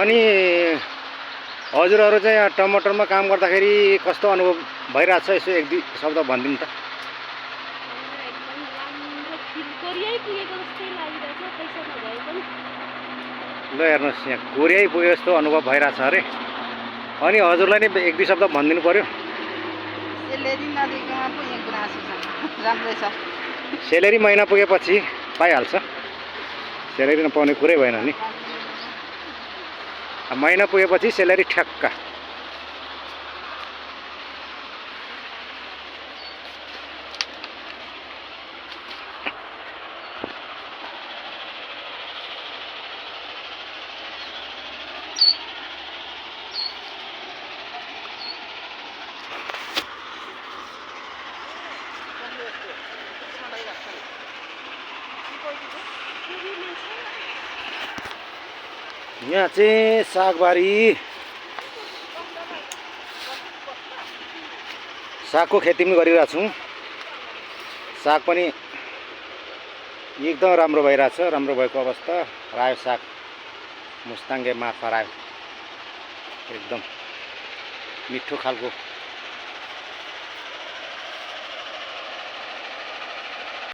अनि हजुरहरु चाहिँ यहाँ टमाटरमा काम गर्दाखेरि कस्तो अनुभव भइराछ यसो एक दुई शब्द भनिदिनु त। ल हेर्नुहोस् यहाँ कोरियै पुगे जस्तो अनुभव भइराछ अरे। अनि हजुरलाई नि एक दुई शब्द भनिदिनु पर्यो। सेलेरी नदिएकोमा पुगेको गुनासो छ, राम्रै छ। सेलेरी महिना पुगेपछि पाइहाल्छ, सेलेरी नपाउने कुरै भएन नि। महिना पुगेपछि सेलेरी ठ्याक्क। यहाँ चाहिँ सागबारी, सागको खेती पनि गरिरहेको छौँ। साग पनि एकदम राम्रो भइरहेछ, राम्रो भएको अवस्था। रायो साग मुस्ताङ्गे मार्फत आयो, एकदम मिठो खालको